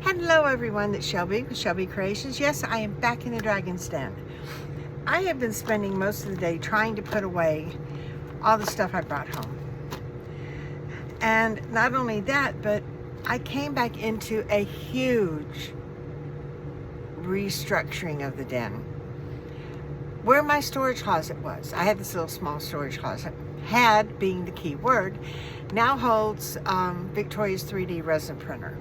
Hello everyone, it's Shelby with Shelby Creations. Yes, I am back in the Dragon's Den. I have been spending most of the day trying to put away all the stuff I brought home. And not only that, but I came back into a huge restructuring of the den. Where my storage closet was, I had this little small storage closet, had being the key word, now holds Victoria's 3D resin printer.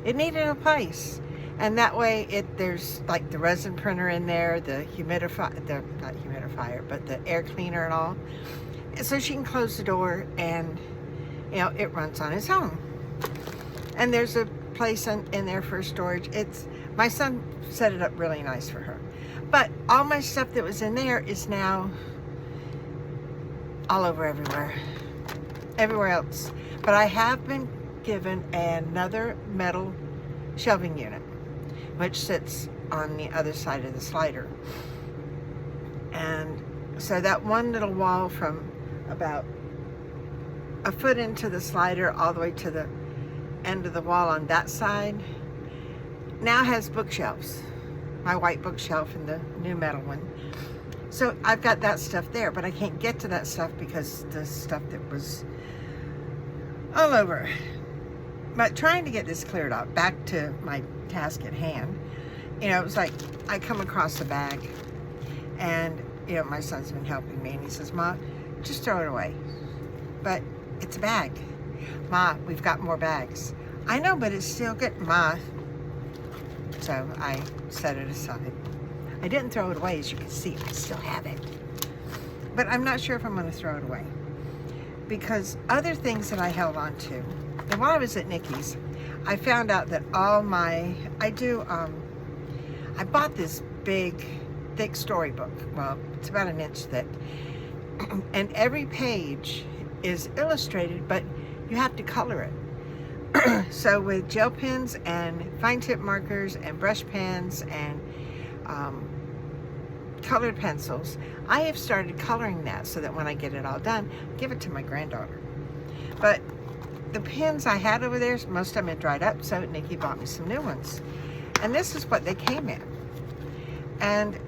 It needed a place, and that way there's like the resin printer in there, the not humidifier, but the air cleaner and all. And so she can close the door and it runs on its own. And there's a place in there for storage. My son set it up really nice for her. But all my stuff that was in there is now all over everywhere else. But I have been given another metal shelving unit, which sits on the other side of the slider. And so that one little wall from about a foot into the slider all the way to the end of the wall on that side now has bookshelves. My white bookshelf and the new metal one. So I've got that stuff there, but I can't get to that stuff because the stuff that was all over. But trying to get this cleared up, back to my task at hand, it was like I come across the bag and, my son's been helping me and he says, "Ma, just throw it away." But it's a bag. "Ma, we've got more bags." "I know, but it's still good." "Ma." So I set it aside. I didn't throw it away, as you can see, I still have it. But I'm not sure if I'm going to throw it away. Because other things that I held on to, and while I was at Nikki's, I found out that I bought this big, thick storybook. Well, it's about an inch thick. And every page is illustrated, but you have to color it. So with gel pens and fine tip markers and brush pens and colored pencils, I have started coloring that so that when I get it all done, give it to my granddaughter. But the pens I had over there, most of them had dried up, so Nikki bought me some new ones. And this is what they came in. And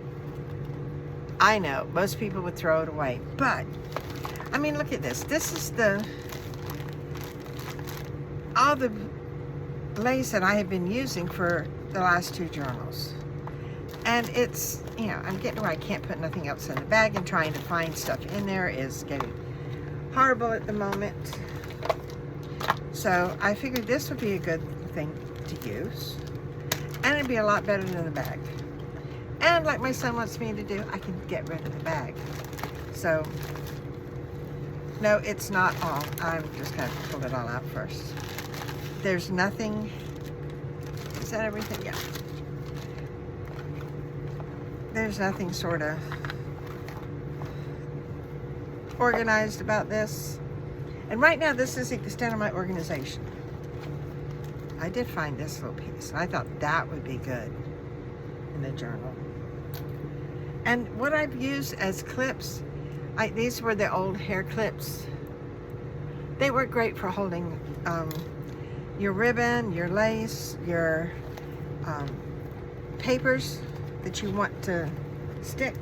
I know most people would throw it away, but I mean, look at this. This is all the lace that I have been using for the last two journals. And it's, I'm getting to where I can't put nothing else in the bag, and trying to find stuff in there is getting horrible at the moment. So I figured this would be a good thing to use, and it'd be a lot better than the bag. And like my son wants me to do, I can get rid of the bag. So, no, it's not all. I'm just going to pull it all out first. There's nothing. Is that everything? Yeah. There's nothing sort of organized about this. And right now, this is the extent of my organization. I did find this little piece, and I thought that would be good in the journal. And what I've used as clips, these were the old hair clips. They work great for holding your ribbon, your lace, your papers that you want to stick.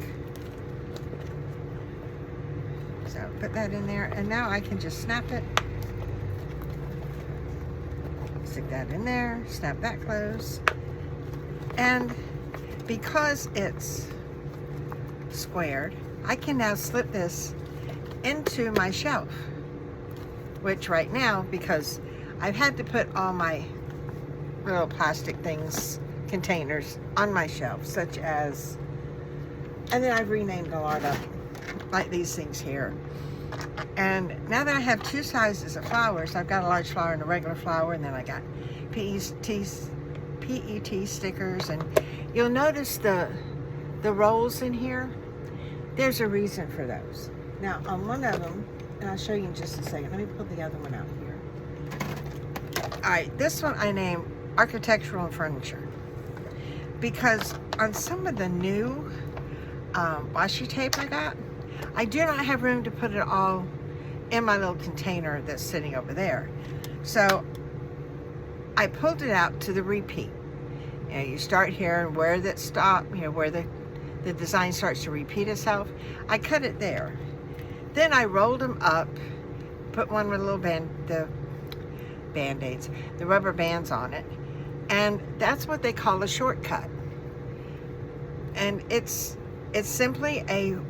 So put that in there, and now I can just snap it. Stick that in there, snap that closed. And because it's squared, I can now slip this into my shelf, which right now, because I've had to put all my little plastic things, containers, on my shelf, such as, and then I've renamed a lot of like these things here. And now that I have two sizes of flowers, I've got a large flower and a regular flower, and then I got PET stickers, and you'll notice the rolls in here. There's a reason for those. Now on one of them, and I'll show you in just a second. Let me pull the other one out here. All right, this one I named Architectural and Furniture, because on some of the new washi tape I do not have room to put it all in my little container that's sitting over there. So I pulled it out to the repeat. You know, you start here and where that stop, you know, where the design starts to repeat itself. I cut it there. Then I rolled them up, put one with a little the Band-Aids, the rubber bands on it, and that's what they call a shortcut. And it's simply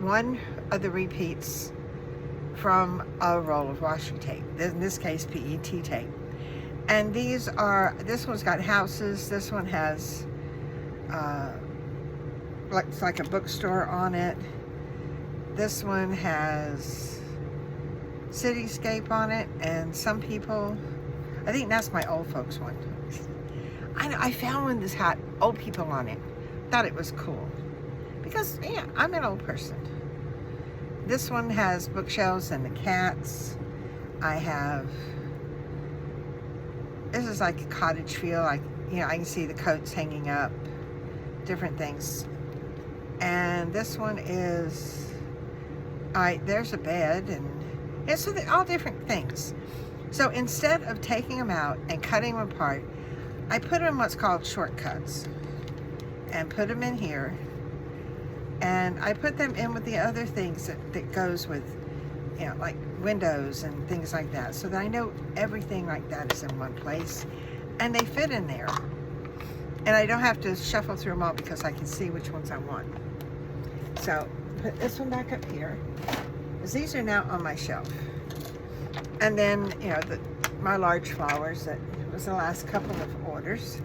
one of the repeats from a roll of washi tape, in this case PET tape. And this one's got houses, this one has looks like a bookstore on it, this one has cityscape on it, and some people, I think that's my old folks one. I found one that had old people on it. Thought it was cool because, yeah, I'm an old person. This one has bookshelves and the cats. This is like a cottage feel, like, you know, I can see the coats hanging up, different things. And this one is, there's a bed, and so they're all different things. So instead of taking them out and cutting them apart, I put them in what's called shortcuts and put them in here, and I put them in with the other things that goes with, you know, like windows and things like that, so that I know everything like that is in one place and they fit in there, and I don't have to shuffle through them all because I can see which ones I want. So put this one back up here, because these are now on my shelf. And then, you know, my large flowers, that was the last couple of orders.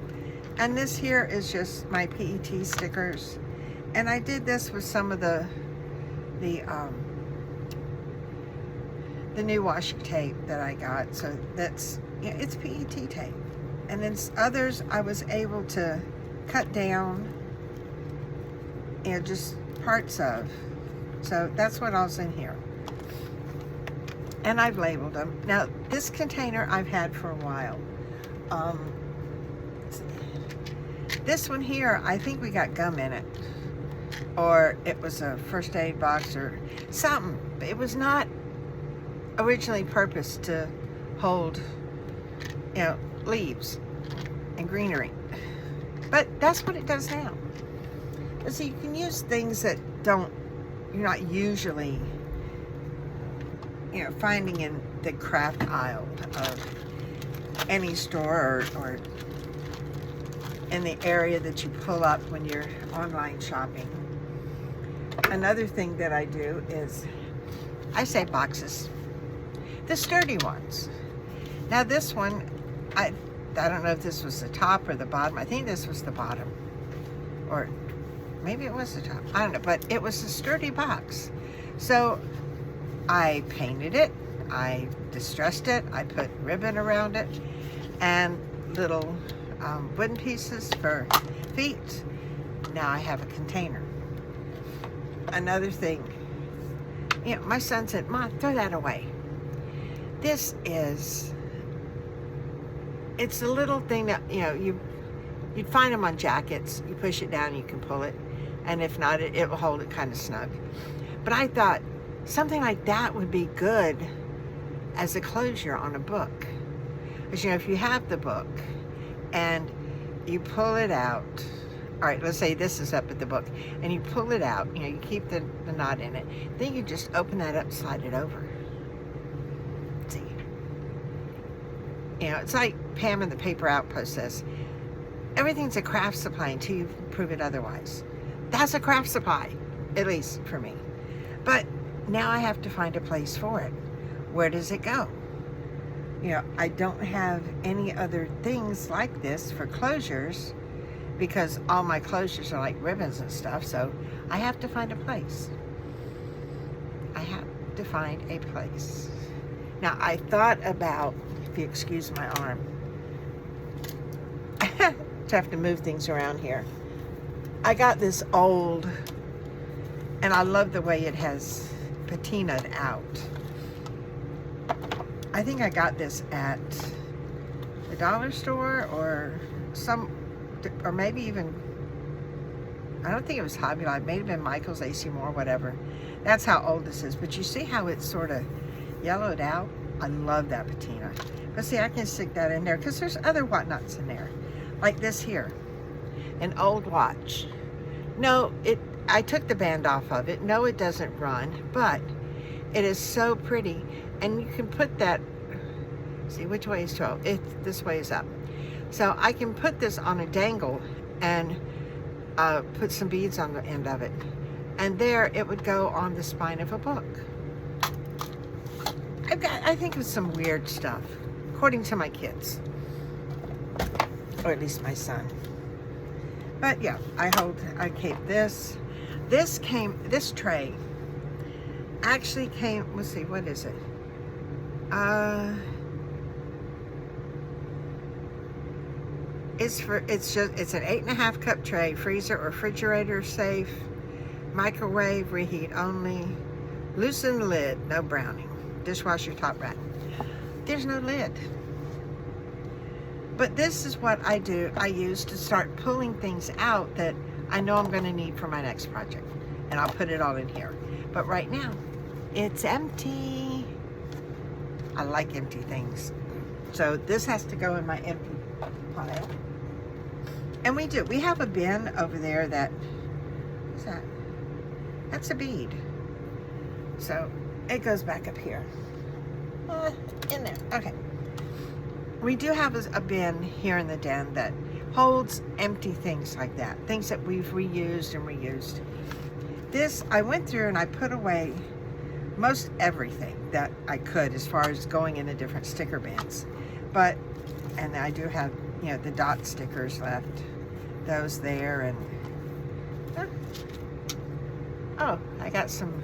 And this here is just my PET stickers. And I did this with some of the new washi tape that I got. So that's, you know, it's PET tape. And then others I was able to cut down, you know, just parts of. So that's what all's in here. And I've labeled them. Now, this container I've had for a while. This one here, I think we got gum in it. Or it was a first aid box or something. But it was not originally purposed to hold, you know, leaves and greenery. But that's what it does now. So you can use things that you're not usually, you know, finding in the craft aisle of any store or in the area that you pull up when you're online shopping. Another thing that I do is I say boxes, the sturdy ones. Now this one, I don't know if this was the top or the bottom. I think this was the bottom, or maybe it was the top. I don't know, but it was a sturdy box. So I painted it, I distressed it, I put ribbon around it, and little wooden pieces for feet. Now I have a container. Another thing, you know, my son said, "Mom, throw that away." It's a little thing that, you know, you'd find them on jackets. You push it down, you can pull it, and if not, it will hold it kind of snug. But I thought something like that would be good as a closure on a book. Because, you know, if you have the book and you pull it out, all right, let's say this is up at the book, and you pull it out, you know, you keep the knot in it, then you just open that up, slide it over. See? You know, it's like Pam in the Paper Outpost says, everything's a craft supply until you prove it otherwise. That's a craft supply, at least for me. But now I have to find a place for it. Where does it go? You know, I don't have any other things like this for closures, because all my closures are like ribbons and stuff, so I have to find a place. I have to find a place. Now, I thought about, if you excuse my arm, to have to move things around here. I got this old, and I love the way it has patinaed out. I think I got this at the dollar store or maybe even, I don't think it was Hobby Lobby, it may have been Michael's, AC Moore, whatever. That's how old this is. But you see how it's sort of yellowed out? I love that patina. But see, I can stick that in there because there's other whatnots in there. Like this here, an old watch. No, I took the band off of it. No, it doesn't run, but it is so pretty. And you can put that, see which way is 12? This way is up. So I can put this on a dangle and put some beads on the end of it. And there it would go on the spine of a book. I think of some weird stuff, according to my kids. Or at least my son. But yeah, I keep this. This tray actually came, let's see, what is it? It's an 8.5 cup tray, freezer or refrigerator safe, microwave, reheat only, loosen lid, no browning, dishwasher top rack. There's no lid. But this is what I use to start pulling things out that I know I'm going to need for my next project. And I'll put it all in here. But right now, it's empty. I like empty things. So this has to go in my empty pile. And we do. We have a bin over there that, what's that? That's a bead. So it goes back up here. In there. Okay. We do have a bin here in the den that holds empty things like that. Things that we've reused and reused. This, I went through and I put away most everything that I could as far as going into different sticker bins. But, and I do have, you know, the dot stickers left. Those there and, oh, I got some,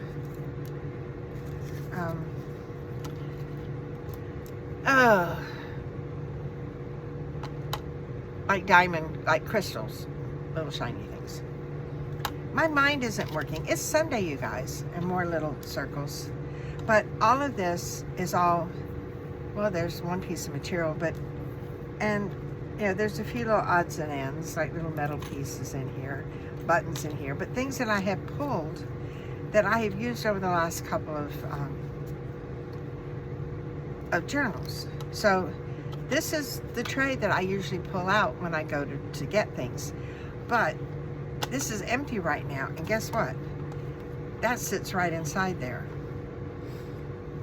like diamond, like crystals, little shiny things. My mind isn't working. It's Sunday, you guys, and more little circles. But all of this is all, well, there's one piece of material, but, and, you know, there's a few little odds and ends, like little metal pieces in here, buttons in here, but things that I have pulled that I have used over the last couple of journals. So this is the tray that I usually pull out when I go to get things. But this is empty right now, and guess what? That sits right inside there.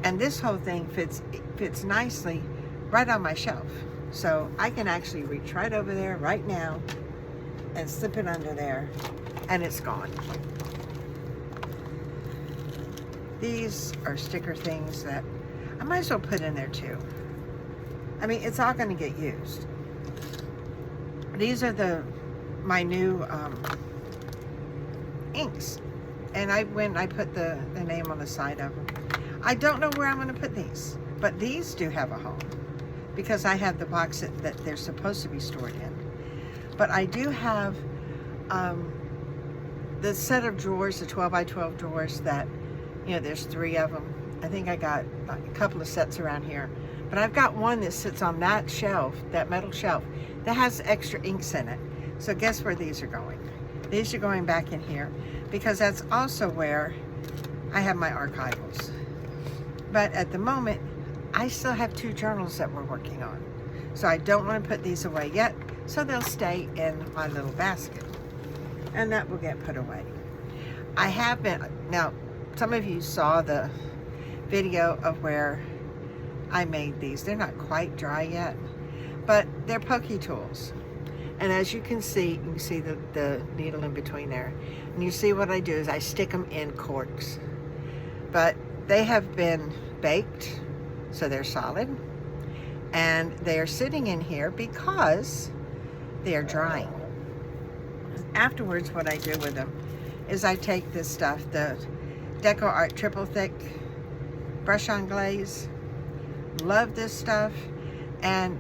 And this whole thing fits nicely right on my shelf. So I can actually reach right over there right now and slip it under there, and it's gone. These are sticker things that I might as well put in there too. I mean, it's all going to get used. These are my new inks. And I put the name on the side of them. I don't know where I'm going to put these. But these do have a home. Because I have the box that they're supposed to be stored in. But I do have the set of drawers, the 12 by 12 drawers that, you know, there's 3 of them. I think I got like a couple of sets around here. But I've got one that sits on that shelf, that metal shelf, that has extra inks in it. So guess where these are going? These are going back in here because that's also where I have my archivals. But at the moment, I still have 2 journals that we're working on. So I don't want to put these away yet, so they'll stay in my little basket. And that will get put away. I have been, now, some of you saw the video of where I made these. They're not quite dry yet, but they're pokey tools. And as you can see the needle in between there. And you see what I do is I stick them in corks. But they have been baked, so they're solid. And they are sitting in here because they are drying. Afterwards, what I do with them is I take this stuff, the Deco Art Triple Thick Brush on Glaze. Love this stuff. And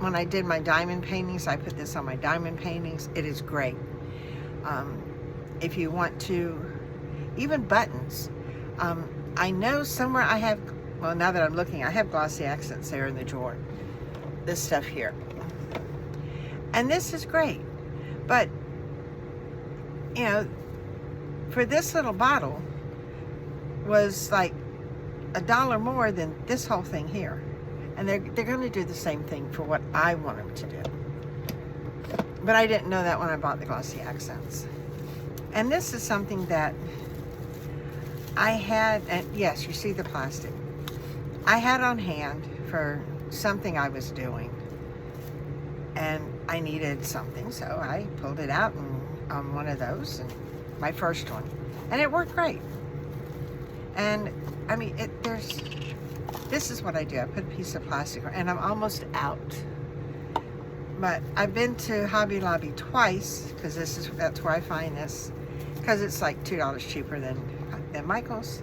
when I did my diamond paintings, I put this on my diamond paintings. It is great. If you want to, even buttons. I know somewhere I have, well, now that I'm looking, I have glossy accents there in the drawer. This stuff here. And this is great. But, you know, for this little bottle was like $1 more than this whole thing here. And they're going to do the same thing for what I want them to do. But I didn't know that when I bought the Glossy Accents. And this is something that I had, and yes, you see the plastic. I had on hand for something I was doing. And I needed something, so I pulled it out and on one of those, and my first one. And it worked great. And I mean, this is what I do. I put a piece of plastic, and I'm almost out. But I've been to Hobby Lobby twice, because that's where I find this, because it's like $2 cheaper than Michael's,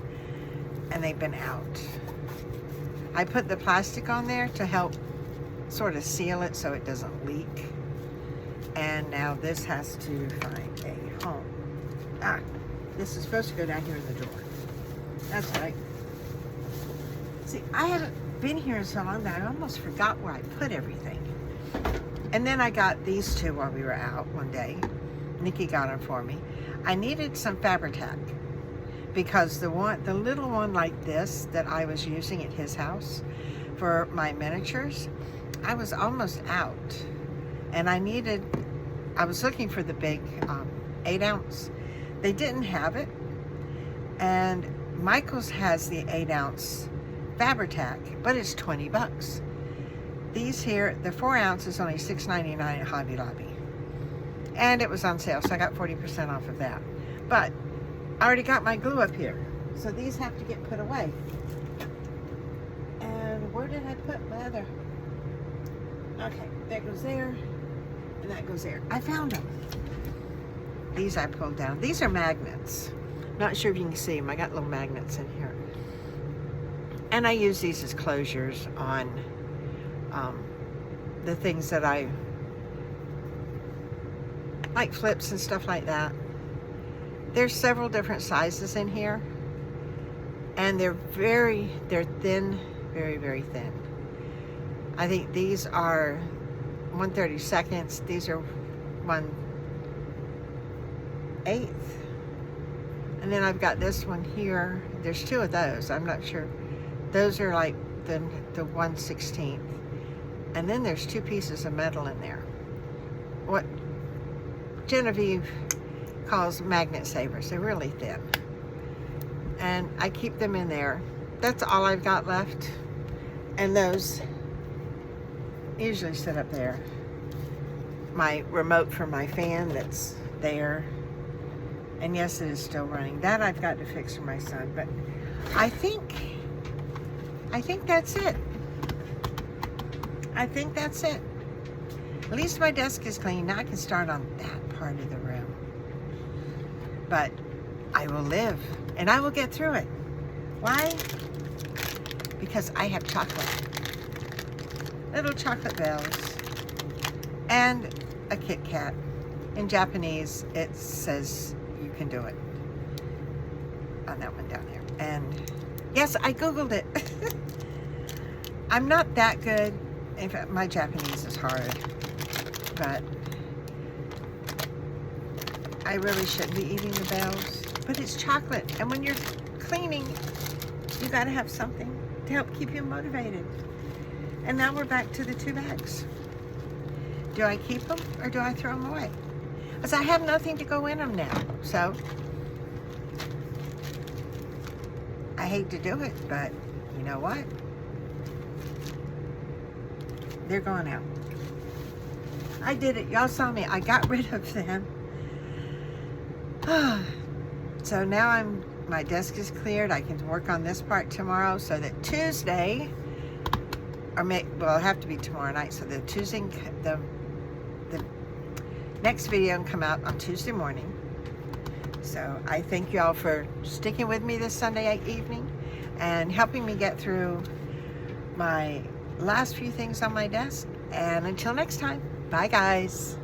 and they've been out. I put the plastic on there to help sort of seal it so it doesn't leak. And now this has to find a home. This is supposed to go down here in the drawer. That's right. See, I haven't been here so long that I almost forgot where I put everything. And then I got these two while we were out one day. Nikki got them for me. I needed some Fabri-Tac because the little one like this that I was using at his house for my miniatures, I was almost out. And I was looking for the big 8 ounce. They didn't have it. And Michael's has the 8 ounce Fabri-Tac, but it's 20 bucks. These here, the 4 ounce is only $6.99 at Hobby Lobby. And it was on sale, so I got 40% off of that. But I already got my glue up here, so these have to get put away. And where did I put my other? Okay, that goes there, and that goes there. I found them. These I pulled down. These are magnets. Not sure if you can see them. I got little magnets in here. And I use these as closures on the things that I like, flips and stuff like that. There's several different sizes in here, and they're thin, very, very thin. I think these are 1/32. These are 1/8. And then I've got this one here. There's 2 of those. I'm not sure. Those are like the 1/16. And then there's 2 pieces of metal in there. What Genevieve calls magnet savers. They're really thin. And I keep them in there. That's all I've got left. And those usually sit up there. My remote for my fan that's there. And yes, it is still running. That I've got to fix for my son. But I think that's it. I think that's it. At least my desk is clean. Now I can start on that part of the room. But I will live, and I will get through it. Why? Because I have chocolate. Little chocolate bells. And a Kit Kat. In Japanese, it says you can do it. On that one down there. And yes, I Googled it. I'm not that good. In fact, my Japanese is hard. But I really shouldn't be eating the bells. But it's chocolate. And when you're cleaning, you got to have something to help keep you motivated. And now we're back to the 2 bags. Do I keep them or do I throw them away? Because I have nothing to go in them now. So I hate to do it, but you know what? They're going out. I did it. Y'all saw me. I got rid of them. So now my desk is cleared. I can work on this part tomorrow so that Tuesday, well, it'll have to be tomorrow night, so the next video can come out on Tuesday morning. So I thank you all for sticking with me this Sunday evening and helping me get through my last few things on my desk. And until next time, bye guys.